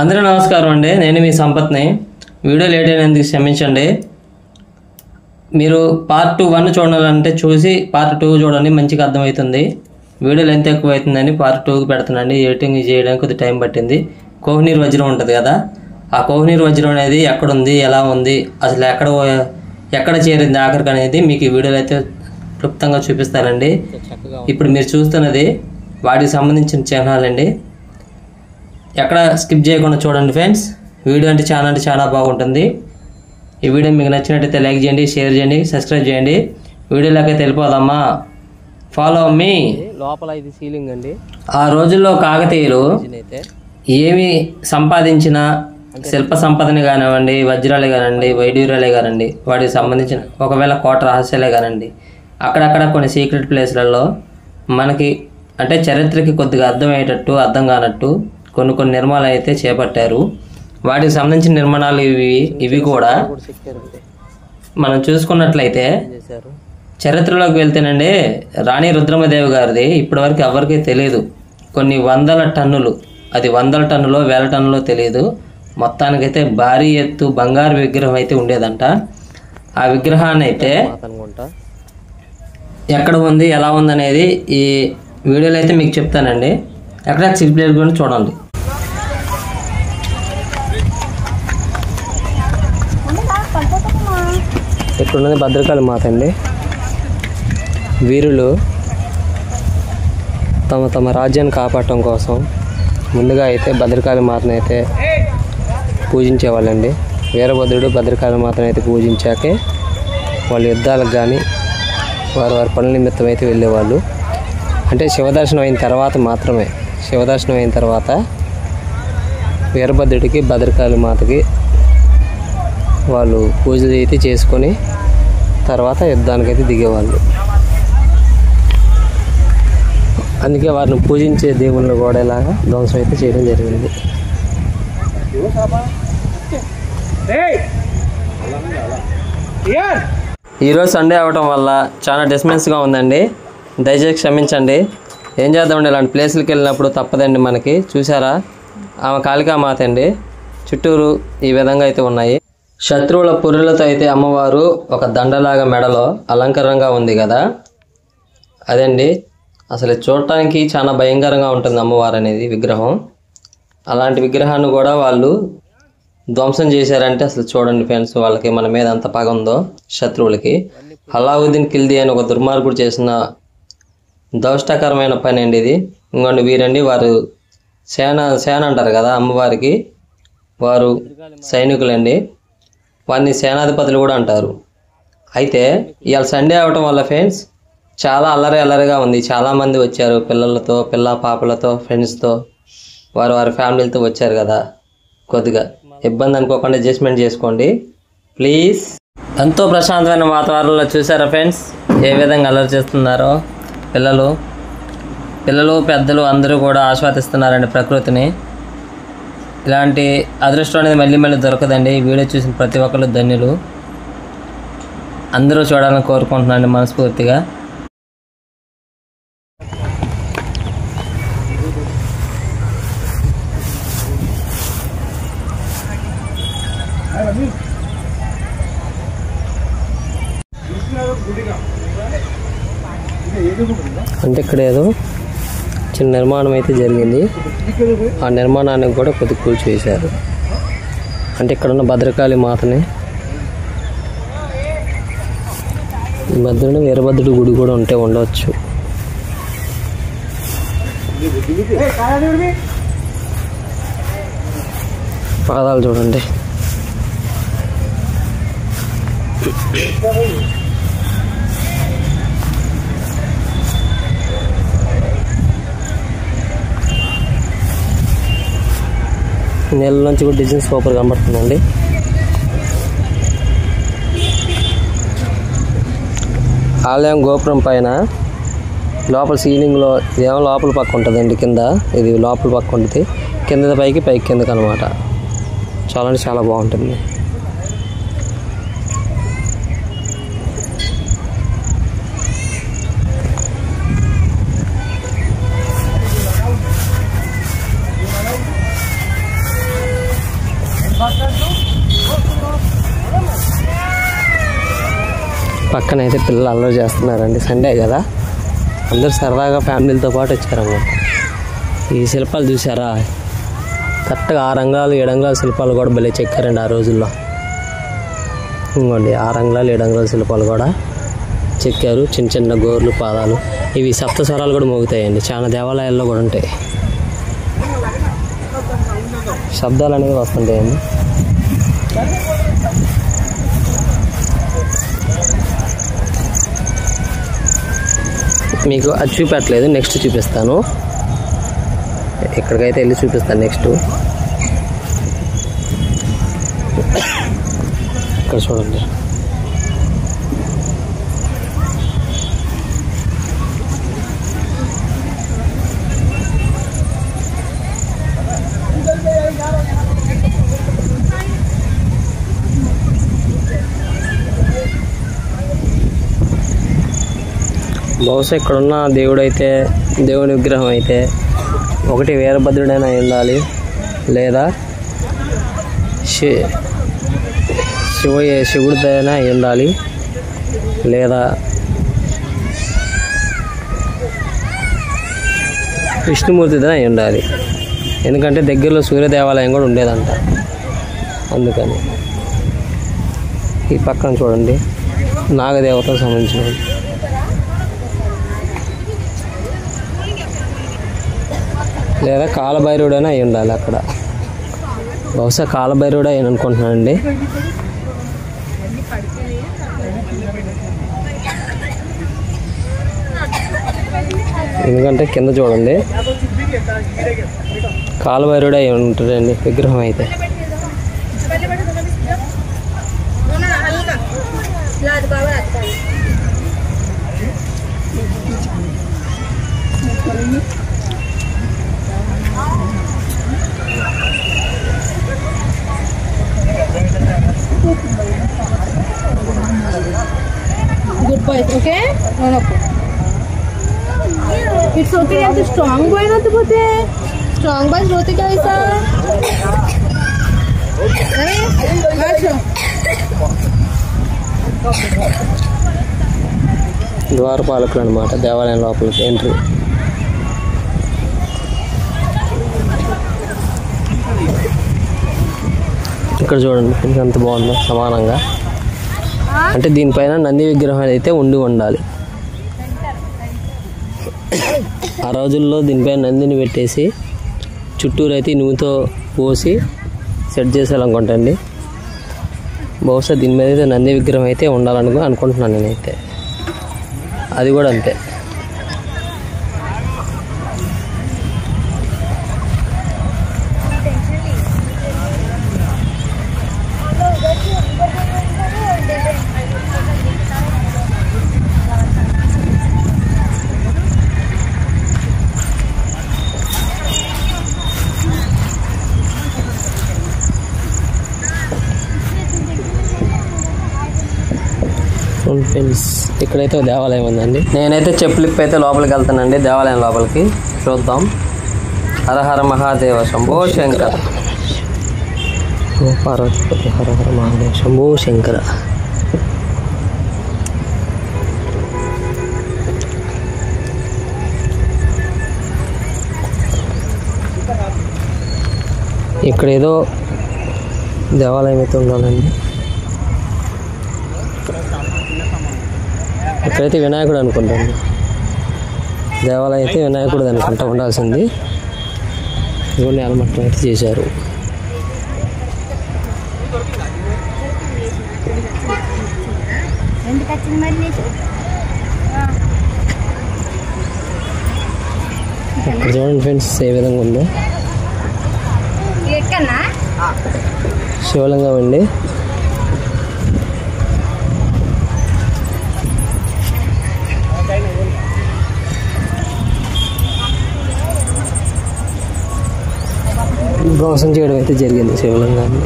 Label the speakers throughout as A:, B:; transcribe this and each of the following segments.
A: అందరూ నమస్కారం అండి. నేను మీ సంపత్ని. వీడియో లేట్ అయినందుకు క్షమించండి. మీరు పార్ట్ 1 చూడాలంటే చూసి పార్ట్ 2 చూడండి, మంచిగా అర్థమవుతుంది. వీడియో లెంత్ ఎక్కువ అవుతుందని పార్ట్ 2కి పెడుతున్నాండి. ఎడిటింగ్ చేయడానికి కొద్దిగా టైం పట్టింది. కోహినూర్ వజ్రం ఉంటుంది కదా, ఆ కోహినూర్ వజ్రం అనేది ఎక్కడుంది, ఎలా ఉంది, అసలు ఎక్కడ చేరింది ఆఖరికి అనేది మీకు ఈ వీడియోలో అయితే క్లుప్తంగా చూపిస్తానండి. ఇప్పుడు మీరు చూస్తున్నది వాటికి సంబంధించిన చిహ్నాలండి. ఎక్కడ స్కిప్ చేయకుండా చూడండి ఫ్రెండ్స్. వీడియో అంటే చాలా బాగుంటుంది. ఈ వీడియో మీకు నచ్చినట్టయితే లైక్ చేయండి, షేర్ చేయండి, సబ్స్క్రైబ్ చేయండి. వీడియోలోకి వెళ్ళిపోదామా? Follow me. లోపల ఇది సీలింగ్ అండి. ఆ రోజుల్లో కాకతీయులు ఏమి సంపాదించిన శిల్ప సంపదని కానివ్వండి, వజ్రాలే కానివ్వండి, వైడూర్యాలే కానివ్వండి, వాటికి సంబంధించిన ఒకవేళ కోట రహస్యాలే కానివ్వండి, అక్కడక్కడ కొన్ని సీక్రెట్ ప్లేస్లలో మనకి అంటే చరిత్రకి కొద్దిగా అర్థమయ్యేటట్టు, అర్థం కానట్టు కొన్ని నిర్మాణాలు అయితే చేపట్టారు. వాటికి సంబంధించిన నిర్మాణాలు ఇవి కూడా మనం చూసుకున్నట్లయితే చరిత్రలోకి వెళ్తేనండి, రాణి రుద్రమదేవి గారిది ఇప్పటివరకు ఎవరికీ తెలియదు. కొన్ని వందల టన్నులు, అది వందల టన్నులో వేల టన్నులో తెలియదు. మొత్తానికైతే భారీ ఎత్తు బంగారు విగ్రహం అయితే ఉండేదంట. ఆ విగ్రహాన్ని అయితే ఎక్కడ ఉంది, ఎలా ఉంది అనేది ఈ వీడియోలో అయితే మీకు చెప్తానండి. ఎక్కడ సిల్ ప్లేట్ కూడా చూడండి. ఇక్కడ ఉన్నది భద్రకాళి మాత అండి. వీరులు తమ రాజ్యాన్ని కాపాడటం కోసం ముందుగా అయితే భద్రకాళి మాతను అయితే పూజించేవాళ్ళండి. వీరభద్రుడు భద్రకాళి మాతను అయితే పూజించాకే వాళ్ళ యుద్ధాలకు కానీ వారి పనుల నిమిత్తం అయితే వెళ్ళేవాళ్ళు. అంటే శివదర్శనం అయిన తర్వాత మాత్రమే, శివదర్శనం అయిన తర్వాత వీరభద్రుడికి భద్రకాళి మాతకి వాళ్ళు పూజలు అయితే చేసుకొని తర్వాత యుద్ధానికైతే దిగేవాళ్ళు. అందుకే వారిని పూజించే దేవుళ్ళు కూడా ఇలాగా ధ్వంసం అయితే చేయడం జరిగింది. ఈరోజు సండే అవ్వటం వల్ల చాలా డిస్టర్బెన్స్గా ఉందండి, దయచేసి క్షమించండి. ఏం చేద్దామండి, ఇలాంటి ప్లేసులకి వెళ్ళినప్పుడు తప్పదండి మనకి. చూసారా, ఆమె కాళికామాత అండి. చుట్టూరు ఈ విధంగా అయితే ఉన్నాయి. శత్రువుల పుర్రెలతో అయితే అమ్మవారు ఒక దండలాగా మెడలో అలంకరంగా ఉంది కదా, అదండి. అసలు చూడటానికి చాలా భయంకరంగా ఉంటుంది అమ్మవారు అనేది విగ్రహం. అలాంటి విగ్రహాన్ని కూడా వాళ్ళు ధ్వంసం చేశారంటే అసలు చూడండి ఫ్రెండ్స్, వాళ్ళకి మన మీద అంత పగ ఉందో శత్రువులకి. అలావుద్దీన్ ఖిల్జీ అని ఒక దుర్మార్గుడు చేసిన దౌష్టకరమైన పని అండి ఇది. ఇంకోండి వీరండి, వారు సేన అంటారు కదా అమ్మవారికి, వారు సైనికులండి. వారిని సేనాధిపతులు కూడా అంటారు. అయితే ఇవాళ సండే అవటం వల్ల ఫ్రెండ్స్ చాలా అల్లరిగా ఉంది. చాలామంది వచ్చారు పిల్లలతో, పాపలతో, ఫ్రెండ్స్తో, వారి ఫ్యామిలీలతో వచ్చారు కదా. కొద్దిగా ఇబ్బంది అనుకోకుండా అడ్జస్ట్మెంట్ చేసుకోండి ప్లీజ్. ఎంతో ప్రశాంతమైన వాతావరణంలో చూసారా ఫ్రెండ్స్ ఏ విధంగా అల్లరి చేస్తున్నారో పిల్లలు పెద్దలు అందరూ కూడా ఆస్వాదిస్తున్నారండి ప్రకృతిని. ఇలాంటి అదృష్టం అనేది మళ్ళీ దొరకదండి. వీడియో చూసిన ప్రతి ఒక్కరు ధన్యులు. అందరూ చూడాలని కోరుకుంటున్నాను మనస్ఫూర్తిగా. అంటే ఇక్కడ ఏదో చిన్న నిర్మాణం అయితే జరిగింది. ఆ నిర్మాణానికి కూడా కొద్ది కూల్చివేశారు. అంటే ఇక్కడ ఉన్న భద్రకాళి మాతని, వీరభద్రుడి గుడి కూడా ఉండవచ్చు. పాదాలు చూడండి. నెల నుంచి కూడా డిజైన్ సూపర్ కనబడుతుందండి. ఆలయం గోపురం పైన లోపల సీలింగ్లో ఇదేమో లోపల పక్క ఉంటుందండి, కింద ఇది లోపల పక్క ఉంటుంది, కింద పైకి కిందకి అనమాట. చాలా బాగుంటుంది. పక్కన అయితే పిల్లలు అల్లరి చేస్తున్నారండి, సండే కదా, అందరూ సరదాగా ఫ్యామిలీలతో పాటు వచ్చారన్నమాట. ఈ శిల్పాలు చూసారా, కరెక్ట్గా 6 అంగుళాలు 7 అంగుళాల శిల్పాలు కూడా భలే చెక్కారండి ఆ రోజుల్లో. ఇంకోండి 6 అంగుళాలు 7 అంగుళాల శిల్పాలు కూడా చెక్కారు. చిన్న చిన్న గోర్లు, పాదాలు, ఇవి సప్తస్వరాలు కూడా మోగుతాయండి. చాలా దేవాలయాల్లో కూడా ఉంటాయి, శబ్దాలు అనేవి వస్తుంటాయండి. మీకు అది చూపెట్టలేదు, నెక్స్ట్ చూపిస్తాను. ఇక్కడికైతే వెళ్ళి చూపిస్తాను నెక్స్ట్. ఇక్కడ చూడండి, బహుశా ఇక్కడున్న దేవుడి విగ్రహం అయితే ఒకటి వీరభద్రుడైనా ఉండాలి, లేదా శివుడిదైనా ఉండాలి, లేదా విష్ణుమూర్తిదైనా ఉండాలి. ఎందుకంటే దగ్గరలో సూర్య దేవాలయం కూడా ఉండేదంట, అందుకని. ఈ పక్కన చూడండి, నాగదేవతకు సంబంధించినవి. లేదా కాలభైరవుడైనా అయి ఉండాలి అక్కడ. బహుశా కాలభైరవుడే అని అనుకుంటున్నానండి. ఎందుకంటే కింద చూడండి, కాలభైరవుడే అయి ఉంటుందండి విగ్రహం అయితే.
B: Good boys, okay? No. It's okay, you have to strong boy not to put it. Strong boys rote kya aisa?
A: ద్వారపాలకులు అన్నమాట దేవాలయం లోపలికి ఎంట్రీ. ఇక్కడ చూడండి ఎంత బాగుందో, సమానంగా. అంటే దీనిపైన నంది విగ్రహం అయితే ఉండాలి. ఆ రోజుల్లో దీనిపైన నందిని పెట్టేసి చుట్టూరు అయితే ఇనుముతో పోసి సెట్ చేసేయాలనుకుంటండి. బహుశా దీని మీద అయితే నంది విగ్రహం అయితే అనుకుంటున్నాను నేనైతే. అది కూడా అంతే. ఫ్రెండ్స్, ఇక్కడైతే దేవాలయం ఉందండి. నేనైతే చెప్పులు అయితే లోపలికి వెళ్తానండి, దేవాలయం లోపలికి. చూద్దాం. హరహర మహాదేవ శంభో శంకర. పార్వతీపతి హరహర మహాదేవ శంభో శంకర. ఇక్కడ ఏదో దేవాలయం అయితే ఉండాలండి. ఇక్కడైతే వినాయకుడు అనుకుంటాను, దేవాలయం అయితే వినాయకుడు అనుకుంటా ఉండాల్సింది. ఇవన్నీ అలమట్టం అయితే చేశారు. ఇక్కడ చూడండి ఫ్రెండ్స్ ఏ విధంగా ఉందో. శివలింగం అండి. ధ్వంసం చేయడం అయితే జరిగింది శివలింగాన్ని.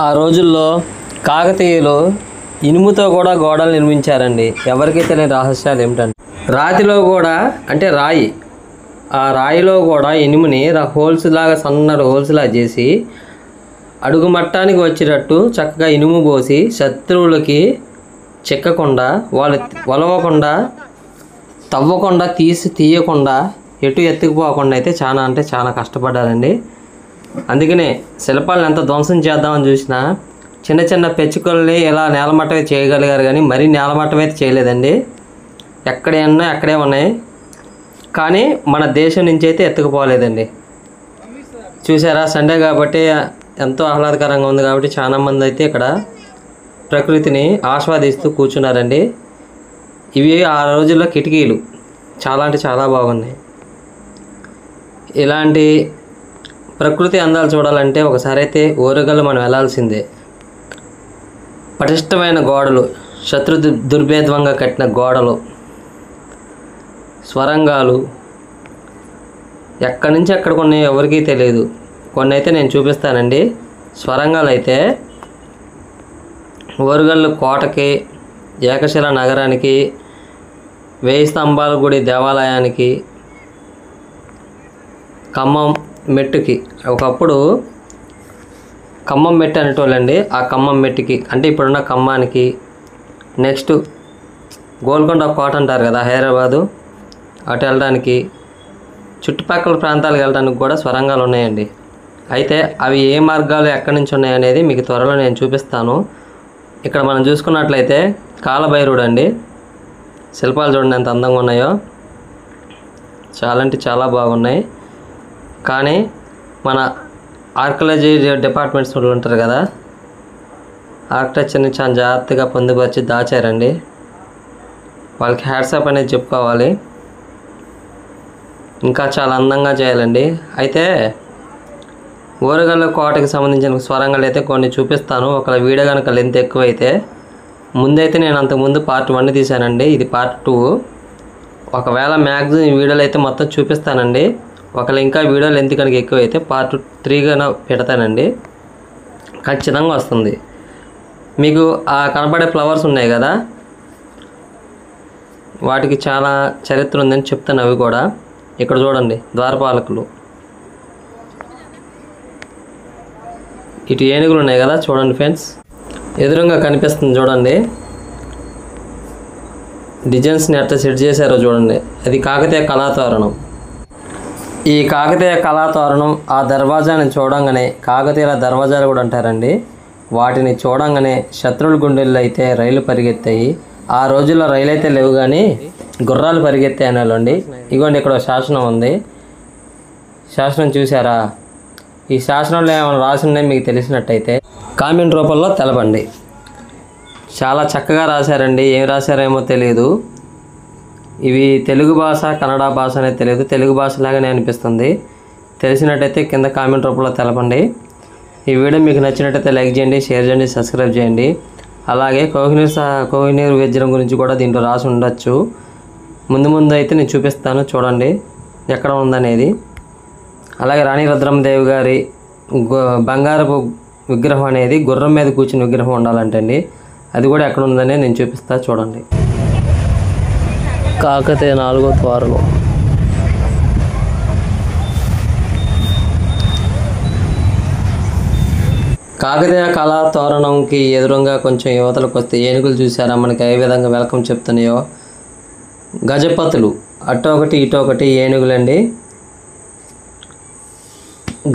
A: ఆ రోజుల్లో కాకతీయులు ఇనుముతో కూడా గోడలు నిర్మించారండి. ఎవరికీ తెలియని రహస్యాలు ఏమిటంటే, రాతిలో కూడా, అంటే రాయి, ఆ రాయిలో కూడా ఇనుముని హోల్స్ లాగా, సన్నటి హోల్స్ లాగా చేసి అడుగు మట్టానికి వచ్చేటట్టు చక్కగా ఇనుము పోసి శత్రువులకి చెక్కకుండా, వాళ్ళు వలవకుండా, తవ్వకుండా, తీయకుండా, ఎటు ఎత్తుకుపోకుండా అయితే చాలా అంటే చాలా కష్టపడ్డారండి. అందుకనే శిల్పాలను ఎంత ధ్వంసం చేద్దామని చూసినా చిన్న చిన్న పెచ్చుకల్ని ఇలా నేలమట్టమే చేయగలిగారు, కానీ మరీ నేలమట్టం అయితే చేయలేదండి. ఎక్కడే ఉన్నా అక్కడే ఉన్నాయి, కానీ మన దేశం నుంచి అయితే ఎత్తుకుపోలేదండి. చూసారా, సండే కాబట్టి ఎంతో ఆహ్లాదకరంగా ఉంది కాబట్టి చాలామంది అయితే ఇక్కడ ప్రకృతిని ఆస్వాదిస్తూ కూర్చున్నారండి. ఇవి ఆ రోజుల్లో కిటికీలు చాలా అంటే చాలా బాగున్నాయి. ఇలాంటి ప్రకృతి అందాలు చూడాలంటే ఒకసారి అయితే ఓరుగల్లు మనం వెళ్ళాల్సిందే. పటిష్టమైన గోడలు, శత్రు దుర్భేద్వంగా కట్టిన గోడలు, స్వరంగాలు ఎక్కడి నుంచి ఎక్కడికి ఉన్నాయో ఎవరికీ తెలియదు. కొన్ని అయితే నేను చూపిస్తానండి. స్వరంగాలు అయితే ఓరుగల్లు కోటకి, ఏకశిల నగరానికి, 1000 స్తంభాల గుడి దేవాలయానికి, ఖమ్మం మెట్టుకి, ఒకప్పుడు ఖమ్మం మెట్టు అనేటోళ్ళండి. ఆ ఖమ్మం మెట్టుకి అంటే ఇప్పుడున్న ఖమ్మానికి, నెక్స్ట్ గోల్కొండ కోట అంటారు కదా హైదరాబాదు, అటు వెళ్ళడానికి, చుట్టుపక్కల ప్రాంతాలకు వెళ్ళడానికి కూడా స్వరంగాలు ఉన్నాయండి. అయితే అవి ఏ మార్గాలు ఎక్కడి నుంచి ఉన్నాయనేది మీకు త్వరలో నేను చూపిస్తాను. ఇక్కడ మనం చూసుకున్నట్లయితే కాలభైరుడు అండి. శిల్పాలు చూడండి ఎంత అందంగా ఉన్నాయో, చాలా అంటే చాలా బాగున్నాయి. కానీ మన ఆర్కియాలజీ డిపార్ట్మెంట్స్ వాళ్ళు ఉంటారు కదా, ఆర్కిటెక్చర్ని చాలా జాగ్రత్తగా పొందుపరిచి దాచారండి. వాళ్ళకి హ్యాట్సాప్ అనేది చెప్పుకోవాలి. ఇంకా చాలా అందంగా చేయాలండి. అయితే ఓరుగల్లు కోటకి సంబంధించిన స్వరంగాలు అయితే కొన్ని చూపిస్తాను. ఒకవేళ వీడియో కనుక లెంత్ ఎక్కువైతే, ముందైతే నేను అంతకుముందు పార్ట్ 1 తీశానండి, ఇది పార్ట్ 2. ఒకవేళ మ్యాక్సిమం ఈ వీడియోలు అయితే మొత్తం చూపిస్తానండి. ఒకవేళ ఇంకా వీడియో లెంత్ కనుక ఎక్కువైతే పార్ట్ 3గా పెడతానండి, ఖచ్చితంగా వస్తుంది. మీకు ఆ కనపడే ఫ్లవర్స్ ఉన్నాయి కదా, వాటికి చాలా చరిత్ర ఉందని చెప్తాను. అవి కూడా ఇక్కడ చూడండి, ద్వారపాలకులు, ఇటు ఏనుగులు ఉన్నాయి కదా చూడండి ఫ్రెండ్స్, ఎదురుగా కనిపిస్తుంది చూడండి. డిజైన్స్ని ఎట్లా సెట్ చేశారో చూడండి. అది కాకతీయ కళాతోరణం. ఈ కాకతీయ కళాతోరణం ఆ దర్వాజాని చూడంగానే, కాకతీయుల దర్వాజాలు కూడా అంటారండి, వాటిని చూడంగానే శత్రువుల గుండెల్లో అయితే రైలు పరిగెత్తాయి. ఆ రోజుల్లో రైలు అయితే లేవు కానీ గుర్రాలు పరిగెత్తాయి అనేవాళ్ళండి. ఇగోండి ఇక్కడ శాసనం ఉంది, శాసనం చూసారా? ఈ శాసనంలో ఏమైనా రాసిందని మీకు తెలిసినట్టయితే కామెంట్ రూపంలో తెలపండి. చాలా చక్కగా రాశారండి. ఏం రాశారేమో తెలియదు. ఇవి తెలుగు భాష, కన్నడ భాష అనేది తెలియదు, తెలుగు భాషలాగానే అనిపిస్తుంది. తెలిసినట్టయితే కింద కామెంట్ రూపంలో తెలపండి. ఈ వీడియో మీకు నచ్చినట్టయితే లైక్ చేయండి, షేర్ చేయండి, సబ్స్క్రైబ్ చేయండి. అలాగే కోహినూర్ వజ్రం గురించి కూడా దీంట్లో రాసి ఉండొచ్చు. ముందు అయితే నేను చూపిస్తాను, చూడండి ఎక్కడ ఉందనేది. అలాగే రాణి రుద్రమదేవి గారి బంగారపు విగ్రహం అనేది గుర్రం మీద కూర్చుని విగ్రహం ఉండాలంటండి, అది కూడా ఎక్కడ ఉందనే నేను చూపిస్తా చూడండి. కాకతీయ 4వ ద్వారం. కాకతీయ కళా తోరణంకి ఎదురుగా కొంచెం యువతలకు వస్తే ఏనుగులు చూసారా మనకి ఏ విధంగా వెల్కమ్ చెప్తున్నాయో. గజపతులు అటొకటి ఇటొకటి ఏనుగులండి.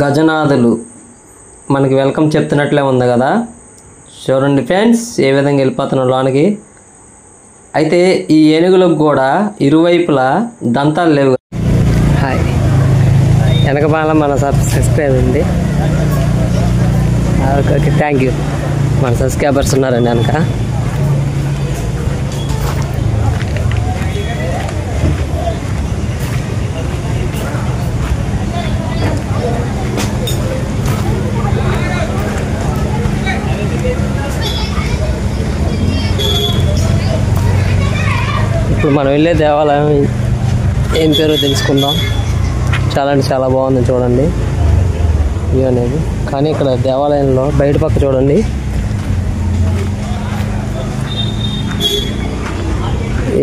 A: గజనాథులు మనకి వెల్కమ్ చెప్తున్నట్లే ఉంది కదా, చూడండి ఫ్రెండ్స్ ఏ విధంగా వెళ్ళిపోతున్నాం లోనికి. అయితే ఈ ఏనుగులకు కూడా ఇరువైపులా దంతాలు లేవు. హాయ్, వెనక బాగా మన సబ్స్క్రైబ్ అండి. Okay, thank you. మన సబ్స్క్రైబర్స్ ఉన్నారండి వెనక. ఇప్పుడు మనం వెళ్ళే దేవాలయం ఏం పేరో తెలుసుకుందాం. చాలా అంటే చాలా బాగుంది చూడండి వ్యూ అనేది. కానీ ఇక్కడ దేవాలయంలో బయట పక్క చూడండి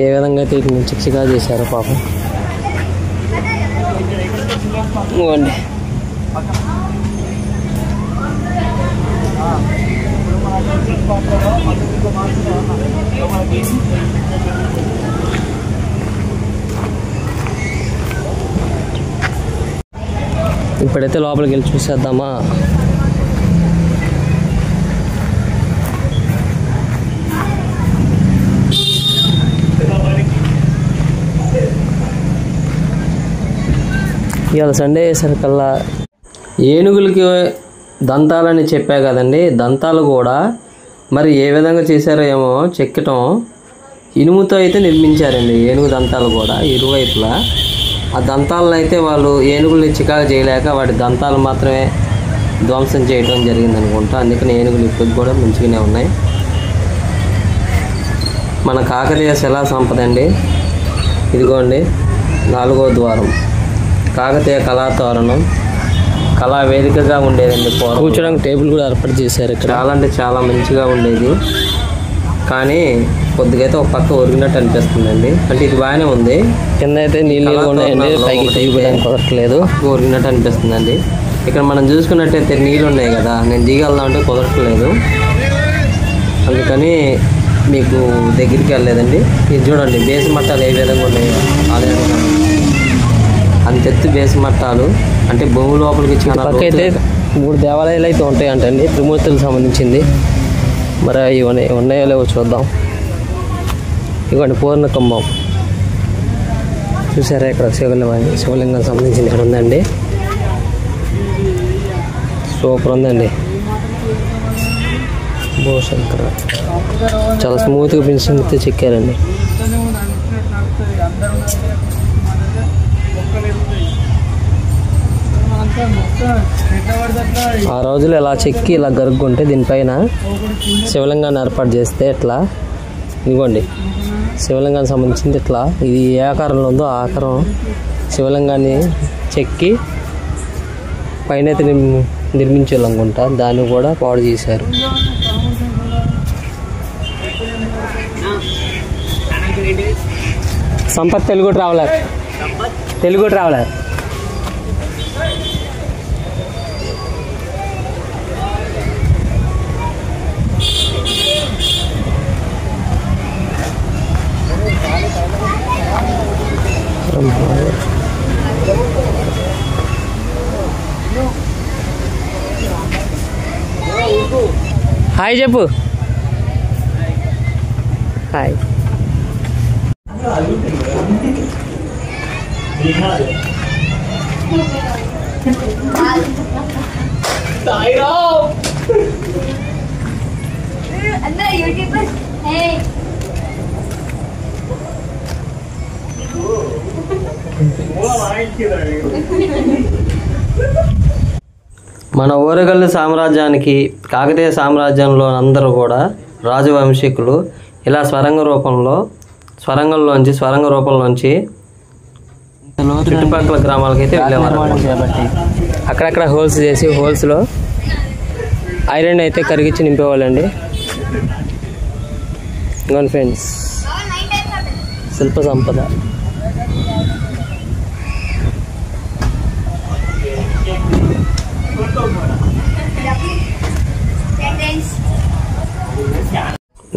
A: ఏ విధంగా అయితే వీటిని చిక్సిగా చేశారో పాపం. ఇవ్వండి ఇప్పుడైతే లోపలికి వెళ్ళి చూసేద్దామా. ఇవాళ సండే సరికల్లా ఏనుగులకి దంతాలని చెప్పా కదండి. దంతాలు కూడా మరి ఏ విధంగా చేశారో ఏమో చెక్కటం ఇనుముతో అయితే నిర్మించారండి. ఏనుగు దంతాలు కూడా ఇరువైపులా. ఆ దంతాలను అయితే వాళ్ళు ఏనుగుల్ని చికాకు చేయలేక వాటి దంతాలు మాత్రమే ధ్వంసం చేయడం జరిగింది అనుకుంటా. అందుకని ఏనుగులు ఇప్పటికి కూడా మంచిగానే ఉన్నాయి. మన కాకతీయ శిలా సంపద అండి. ఇదిగోండి 4వ ద్వారం, కాకతీయ కళాతోరణం, కళా వేదికగా ఉండేదండి. కూర్చోడానికి టేబుల్ కూడా ఏర్పాటు చేశారు. చాలా అంటే చాలా మంచిగా ఉండేది. కానీ కొద్దిగైతే ఒక పక్క ఒరిగినట్టు అనిపిస్తుందండి. అంటే ఇది బాగానే ఉంది, కింద అయితే నీళ్ళు ఉన్నాయండి, పైకి దిగిపోయడానికి కుదరట్లేదు, ఒరిగినట్టు అనిపిస్తుందండి. ఇక్కడ మనం చూసుకున్నట్టయితే నీళ్ళు ఉన్నాయి కదా, నేను దిగెళ్దామంటే కుదరట్లేదు. అందుకని మీకు దగ్గరికి వెళ్ళలేదండి. ఇది చూడండి బేసి మట్టాలు ఏ విధంగా ఉన్నాయో. అంతెత్తు బేసి మట్టాలు అంటే భూమి లోపలికి చాలా అయితే 3 దేవాలయాలు అయితే ఉంటాయంటండి, త్రిమూర్తులకు సంబంధించింది. మరి ఇవన్నీ ఉన్నాయో లేవో చూద్దాం. ఇవ్వండి పూర్ణకుంభం చూసారా, ఇక్కడ శివలింగం సంబంధించింది ఇక్కడ ఉందండి. సూపర్ ఉందండి. భూశంకర చాలా స్మూత్గా ఫినిషింగ్తో చెక్కారండి. ఆ రోజులు ఇలా చెక్కి ఇలా గరుక్కుంటే దీనిపైన శివలింగాన్ని ఏర్పాటు చేస్తే ఇట్లా ఇవ్వండి, శివలింగానికి సంబంధించింది ఇట్లా ఇది ఏ ఆకారంలో ఉందో ఆ ఆకారం శివలింగాన్ని చెక్కి పైన అయితే నిర్మించాలనుకుంటా. దాన్ని కూడా పాడు చేశారు. Sampath Telugu traveller, Telugu traveller. Hi చెప్పు. హాయ్. మన ఓరగల్లు సామ్రాజ్యానికి, కాకతీయ సామ్రాజ్యంలో అందరూ కూడా రాజవంశీకులు ఇలా స్వరంగ రూపంలోంచి చుట్టుపక్కల గ్రామాలకైతే వెళ్ళేవారు. అక్కడక్కడ హోల్స్ చేసి హోల్స్లో ఐరన్ అయితే కరిగించి నింపేవాళ్ళండి. ఇంకోండి ఫ్రెండ్స్, శిల్ప సంపద.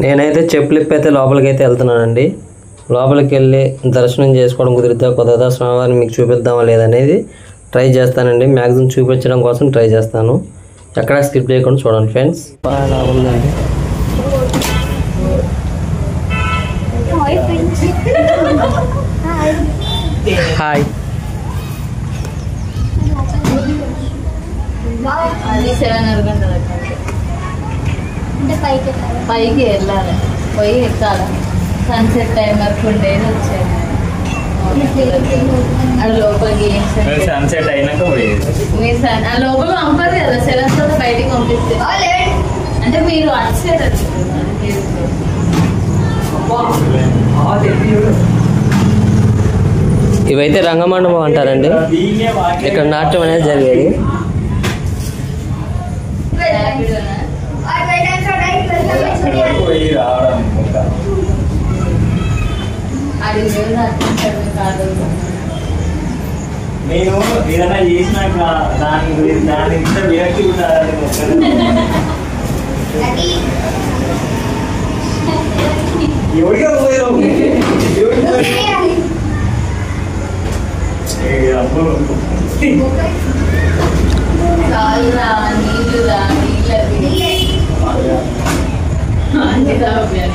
A: నేనైతే చెప్పులు ఇప్పైతే లోపలికైతే వెళ్తున్నానండి. లోపలికి వెళ్ళి దర్శనం చేసుకోవడం కుదరదా స్వామివారిని మీకు చూపిద్దామా లేదనేది ట్రై చేస్తానండి. మ్యాక్సిమం చూపించడం కోసం ట్రై చేస్తాను. ఎక్కడ స్కిప్ చేయకుండా చూడండి ఫ్రెండ్స్. అలా ఉందండి. హాయ్.
B: అది 7:30 గంటల పైకి వెళ్ళాలి, పోయి ఎక్కాలి. సన్సెట్ టైం వరకు ఉండేది వచ్చేది. అది లోపలికి సన్సెట్ అయినాక లోపల పంపారు కదా 7 తర్వాత బయటికి పంపిస్తే. అంటే మీరు వచ్చేది
A: ఇవైతే రంగమండపం అంటారండి. ఇక్కడ నాట్యం అనేది జరిగేది.
C: నేను ఏదైనా చేసినాక దాని విరక్తి ఎవరిగా పోయావు
B: చాలురా నీళ్ళురా నీళ్ళది అన్ని తాగుతాయి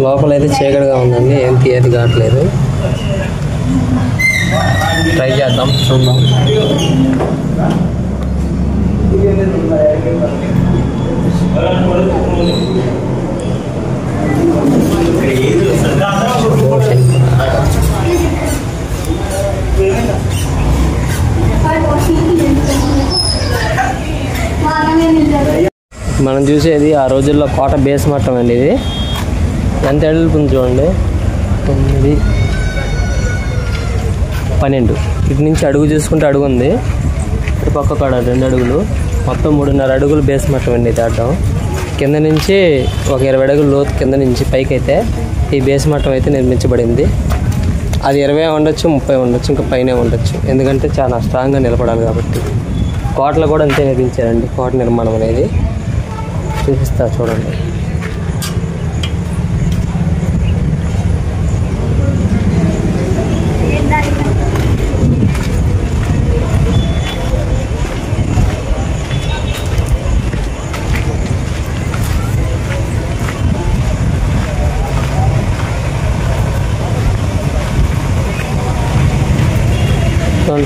A: లోపలైతే చీకటిగా ఉందండి, ఏం తీయది కావట్లేదు. ట్రై చేద్దాం, చూద్దాం. మనం చూసేది ఆ రోజుల్లో కోట బేస్ మట్టం అండి. ఇది ఎంత ఎడుతుంది చూడండి, 9, 12. ఇటు నుంచి అడుగు చూసుకుంటే అడుగు ఉంది, ఇటు పక్క కాడ 2 అడుగులు, మొత్తం 3.5 అడుగులు బేస్ మట్టం అండి. దాటం కింద నుంచి ఒక 20 అడుగులు లోతు కింద నుంచి పైకి అయితే ఈ బేస్ మట్టం అయితే నిర్మించబడింది. అది 20 ఉండొచ్చు, 30 ఉండొచ్చు, ఇంకా పైనే ఉండొచ్చు, ఎందుకంటే చాలా స్ట్రాంగ్గా నిలబడాలి కాబట్టి. కోటలు కూడా అంతే నిర్మించారండి. కోట నిర్మాణం అనేది చూపిస్తా చూడండి.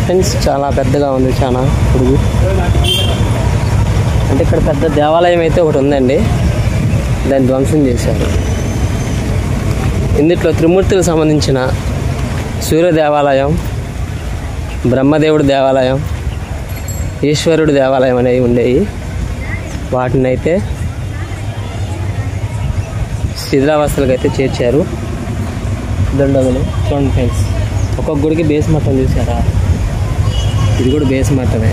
A: ఫ్రెండ్స్ చాలా పెద్దగా ఉంది, చాలా పొడుగు. అంటే ఇక్కడ పెద్ద దేవాలయం అయితే ఒకటి ఉందండి, దాన్ని ధ్వంసం చేశారు. ఇందులో త్రిమూర్తులకు సంబంధించిన సూర్య దేవాలయం, బ్రహ్మదేవుడి దేవాలయం, ఈశ్వరుడి దేవాలయం అనేవి ఉండేవి. వాటిని అయితే శిథిలావస్థలకు అయితే చేర్చారు. దండగులు చూడండి ఫ్రెండ్స్, ఒక్కొక్క గుడికి బేస్ మట్టం చూసారా? ఇది కూడా బేస్ మట్టమే.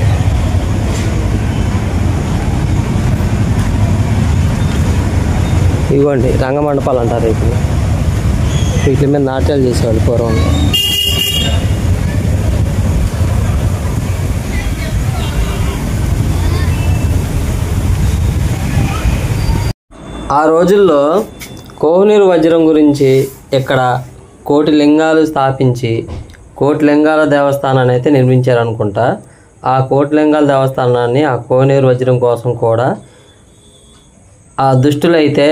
A: ఇవ్వండి రంగమండపాలు అంటారు ఇప్పుడు. వీటి మీద నాట్యాలు చేసేవాళ్ళు పూర్వం. ఆ రోజుల్లో కోహినూరు వజ్రం గురించి ఇక్కడ 1 కోటి లింగాలు స్థాపించి 1 కోటి లింగాల దేవస్థానాన్ని అయితే నిర్మించారనుకుంటా. ఆ 1 కోటి లింగాల దేవస్థానాన్ని ఆ కోహినూరు వజ్రం కోసం కూడా ఆ దుష్టులైతే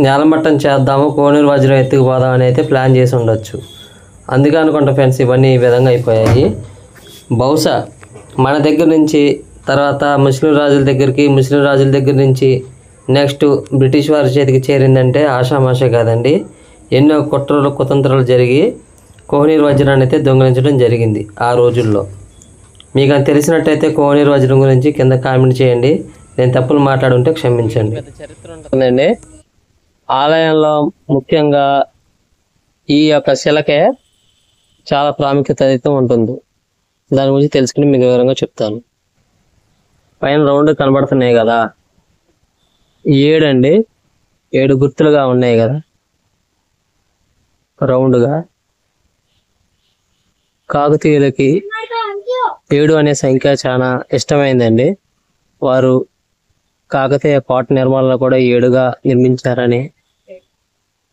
A: నేలమట్టం చేద్దాము, కోహినూరు వజ్రం ఎత్తుకుపోదాం అని అయితే ప్లాన్ చేసి ఉండొచ్చు. అందుకే అనుకుంటా ఫ్రెండ్స్ ఇవన్నీ ఈ విధంగా అయిపోయాయి. బహుశా మన దగ్గర నుంచి తర్వాత ముస్లిం రాజుల దగ్గర నుంచి నెక్స్ట్ బ్రిటిష్ వారి చేతికి చేరిందంటే ఆషామాషా కాదండి. ఎన్నో కుట్రలు కుతంత్రాలు జరిగి కోహినూరు వజ్రాన్ని అయితే దొంగిలించడం జరిగింది ఆ రోజుల్లో. మీకు అది తెలిసినట్టయితే కోహినూరు వజ్రం గురించి కింద కామెంట్ చేయండి. నేను తప్పులు మాట్లాడుంటే క్షమించండి. చరిత్ర ఉంటుందండి ఆలయంలో. ముఖ్యంగా ఈ యొక్క శిలకే చాలా ప్రాముఖ్యత అయితే ఉంటుంది. దాని గురించి తెలుసుకుని మీకు వివరంగా చెప్తాను. పైన రౌండ్ కనబడుతున్నాయి కదా, 7 అండి, 7 గుర్తులుగా ఉన్నాయి కదా రౌండ్గా. కాకతీయులకి 7 అనే సంఖ్య చాలా ఇష్టమైందండి. వారు కాకతీయ కోట నిర్మాణంలో కూడా 7గా నిర్మించారని,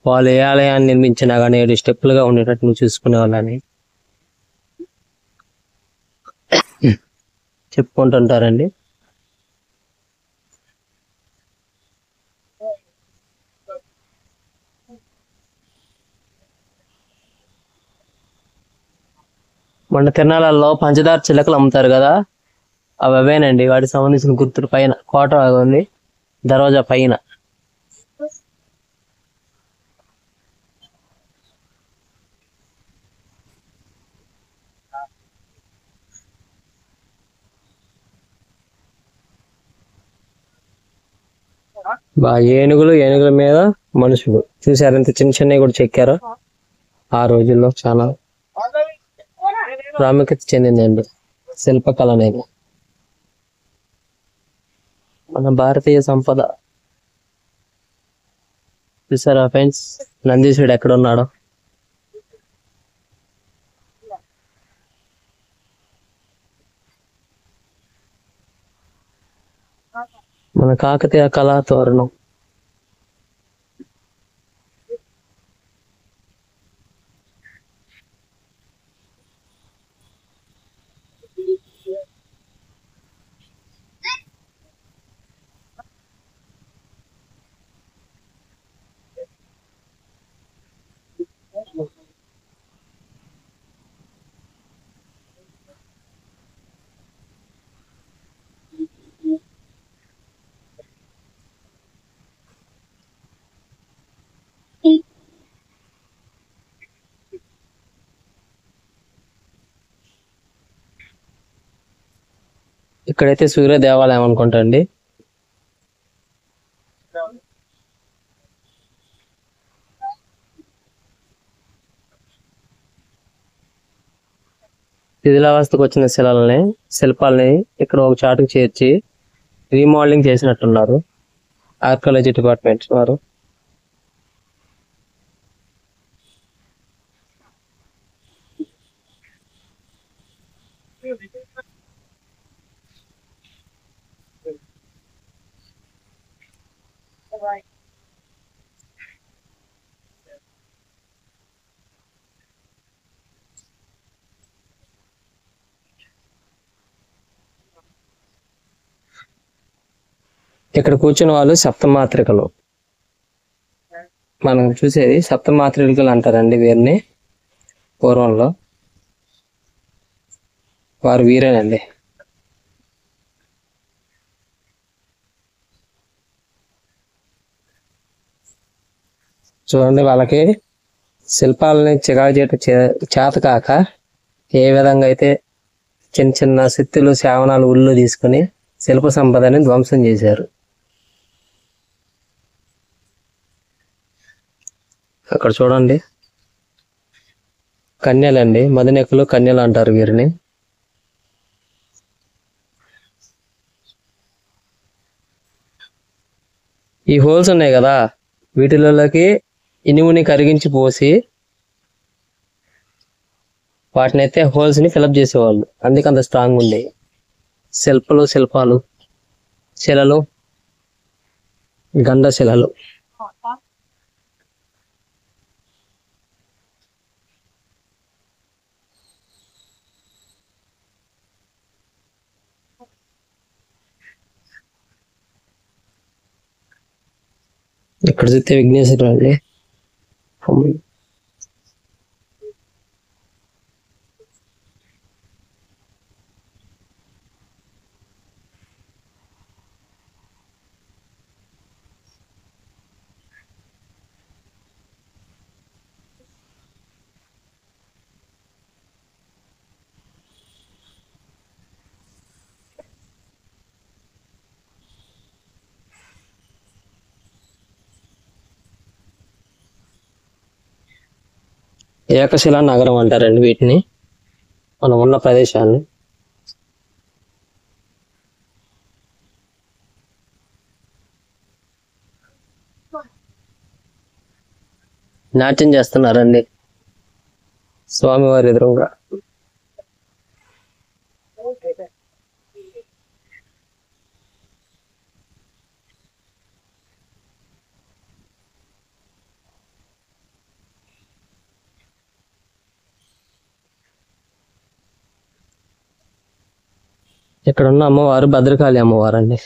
A: వాళ్ళు ఏ ఆలయాన్ని నిర్మించినా కానీ 7 స్టెప్పులుగా ఉండేటట్టు చూసుకునే వాళ్ళని చెప్పుకుంటుంటారండి. మొన్న తిరణాలలో పంచదార చిలకలు అమ్ముతారు కదా, అవి అవేనండి. వాటికి సంబంధించిన గుర్తులు పైన కోట ఉంది, దర్వాజా పైన. ఏనుగుల మీద మనుషులు చూసారు, ఎంత చిన్న చిన్నవి కూడా చెక్కారు. ఆ రోజుల్లో చాలా ప్రాముఖ్యత చెందిందండి శిల్పకళ అనేది. మన భారతీయ సంపద. చూసారా ఫ్రెండ్స్, నందీశ్వరుడు ఎక్కడ ఉన్నాడో. మన కాకతీయ కళా తోరణం. ఇక్కడైతే సూర్య దేవాలయం అనుకుంటా అండి. శిథిలావస్థకు వచ్చిన శిల్పాలని ఇక్కడ ఒక చాటుకు చేర్చి రీమోడలింగ్ చేసినట్టున్నారు ఆర్కియాలజీ డిపార్ట్మెంట్ వారు. ఇక్కడ కూర్చున్న వాళ్ళు సప్తమాత్రికలు. మనం చూసేది సప్తమాత్రికలు అంటారండి వీరిని. పూర్వంలో వారు వీరేనండి. చూడండి, వాళ్ళకి శిల్పాలని చికాకు చేయటం చేత కాక ఏ విధంగా అయితే చిన్న చిన్న సిత్తులు శావనాలు ఉళ్ళు తీసుకుని శిల్ప సంపదని ధ్వంసం చేశారు. అక్కడ చూడండి, కన్యలండి, మదనెక్కులు కన్యలు అంటారు వీరిని. ఈ హోల్స్ ఉన్నాయి కదా, వీటిలోకి ఇనుముని కరిగించి పోసి వాటినైతే హోల్స్ ని ఫిలప్ చేసేవాళ్ళు. అందుకే అంత స్ట్రాంగ్ ఉండేవి శిల్పాలు, శిలలు, గంధ శిలలు. ఇక్కడ చూస్తే విఘ్నేశ్వరుడు అండి. ఏకశిలా నగరం అంటారండి వీటిని, మనం ఉన్న ప్రదేశాన్ని. నాట్యం చేస్తున్నారండి స్వామివారి ఎదురుగా. ఇక్కడ ఉన్న అమ్మవారు భద్రకాళి అమ్మవారు అండి.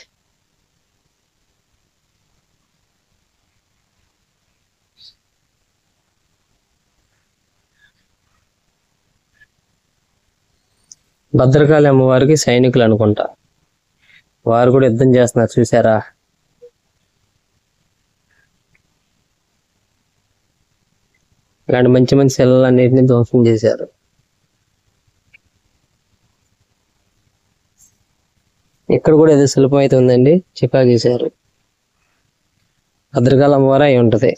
A: భద్రకాళి అమ్మవారికి సైనికులు అనుకుంటా, వారు కూడా యుద్ధం చేస్తున్నారు చూసారా. ఇలాంటి మంచి మంచి శిలలన్నిటిని ధ్వంసం చేశారు. ఇక్కడ కూడా ఏదో శిల్పం అయితే ఉందండి, చికా చేశారు. భద్రకాళి అమ్మవారు అయి ఉంటుంది.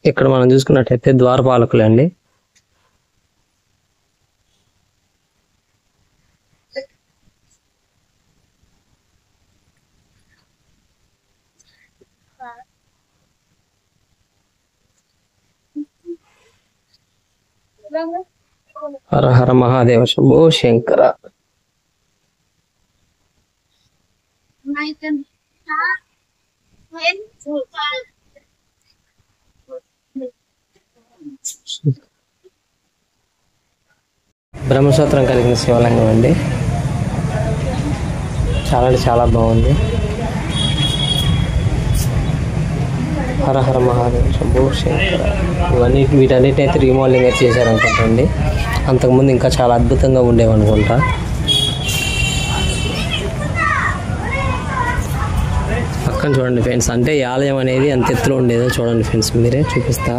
A: ఇక్కడ మనం చూసుకున్నట్టయితే ద్వారపాలకులు అండి. హర హర మహాదేవ శంభో శంకర. బ్రహ్మసూత్రం కలిగిన శివలింగం అండి. చాలా అంటే చాలా బాగుంది. హర హర మహాదేవ శంభో శంకర. వీటన్నిటిని అయితే రీమోడలింగ్ అయితే చేశారనుకుంటండి. అంతకుముందు ఇంకా చాలా అద్భుతంగా ఉండేవనుకుంటా. పక్కన చూడండి ఫ్రెండ్స్, అంటే ఈ ఆలయం అనేది ఎంత ఎత్తులో ఉండేదో చూడండి ఫ్రెండ్స్, మీరే చూపిస్తా.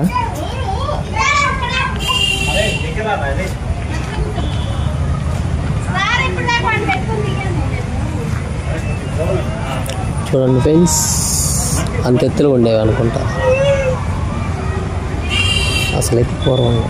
A: చూడండి ఫ్రెండ్స్, అంత ఎత్తులో ఉండేవి అనుకుంటా అసలైతే పూర్వంగా.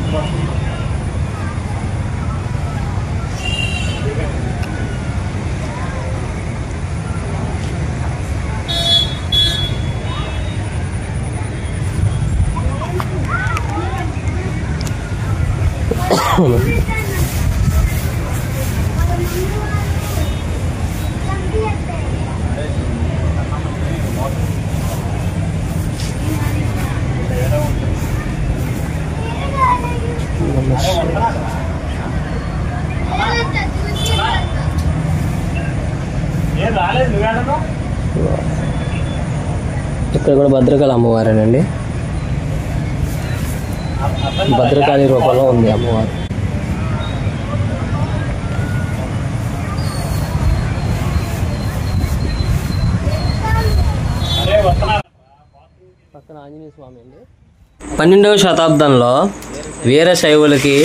A: ఇక్కడ కూడా భద్రకాళి అమ్మవారేనండి. భద్రకాళి రూపంలో ఉంది అమ్మవారు. పక్కన ఆంజనేయ స్వామి అండి. 12వ శతాబ్దంలో వీరశైవులకి,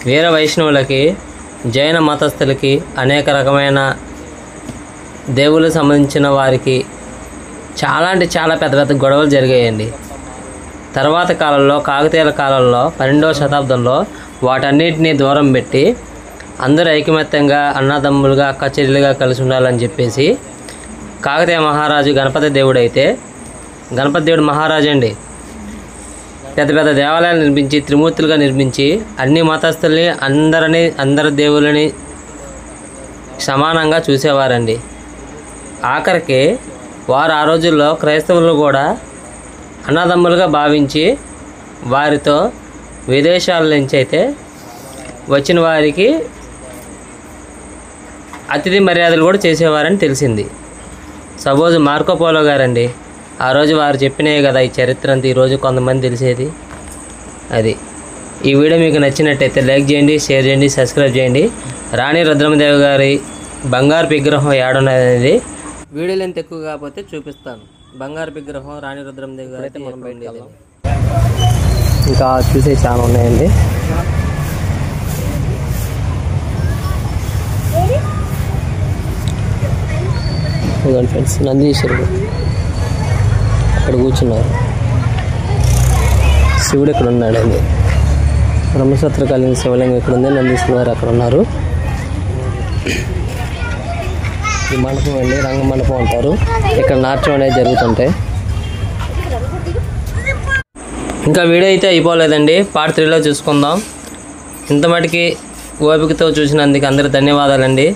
A: వీర వైష్ణవులకి, జైన మతస్థులకి, అనేక రకమైన దేవుళ్ళకి సంబంధించిన వారికి చాలా అంటే చాలా పెద్ద పెద్ద గొడవలు జరిగాయండి. తర్వాత కాలంలో, కాకతీయుల కాలంలో 12వ శతాబ్దంలో వాటన్నిటినీ దూరం పెట్టి అందరూ ఐకమత్యంగా అన్నదమ్ములుగా అక్క చెల్లెలుగా కలిసి ఉండాలని చెప్పేసి కాకతీయ మహారాజు గణపతి దేవుడు అయితే, గణపతి దేవుడు మహారాజు అండి, పెద్ద పెద్ద దేవాలయాలు నిర్మించి త్రిమూర్తులుగా నిర్మించి అన్ని మతస్థుల్ని అందరి దేవుళ్ళని సమానంగా చూసేవారండి. ఆఖరికి వారు ఆ రోజుల్లో క్రైస్తవులు కూడా అన్నదమ్ములుగా భావించి వారితో విదేశాల నుంచి అయితే వచ్చిన వారికి అతిథి మర్యాదలు కూడా చేసేవారని తెలిసింది. సపోజ్ మార్కోపోలో గారండి, ఆ రోజు వారు చెప్పినాయి కదా ఈ చరిత్ర అంతా ఈరోజు కొంతమంది తెలిసేది. అది ఈ వీడియో మీకు నచ్చినట్టయితే లైక్ చేయండి, షేర్ చేయండి, సబ్స్క్రైబ్ చేయండి. రాణి రుద్రమదేవి గారి బంగారు విగ్రహం ఏడున్నది వీడియోలు ఎంత ఎక్కువ కాకపోతే చూపిస్తాను. బంగారు విగ్రహం రాణి రుద్రమదేవి గారు అయితే మనం బయటకు వెళ్దాం. ఇంకా చూసే చాలా ఉన్నాయండి. ఇదిగోండి ఫ్రెండ్స్, నందీశ్వరుడు అక్కడ కూర్చున్నారు. శివుడు ఇక్కడ ఉన్నాడండి. బ్రహ్మసూత్ర కలిగిన శివలింగం ఇక్కడ ఉంది. నందీశ్వరు వారు అక్కడ ఉన్నారు. ఈ మండపం అండి, రంగ మండపం అంటారు. ఇక్కడ నాట్యం అనేది జరుగుతుంటాయి. ఇంకా వీడియో అయితే అయిపోలేదండి, పార్ట్ 3లో చూసుకుందాం. ఇంత మటుకి ఓపికతో చూసినందుకు అందరికీ ధన్యవాదాలండి.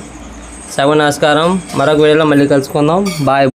A: సభ నమస్కారం. మరొక వీడియోలో మళ్ళీ కలుసుకుందాం. బాయ్.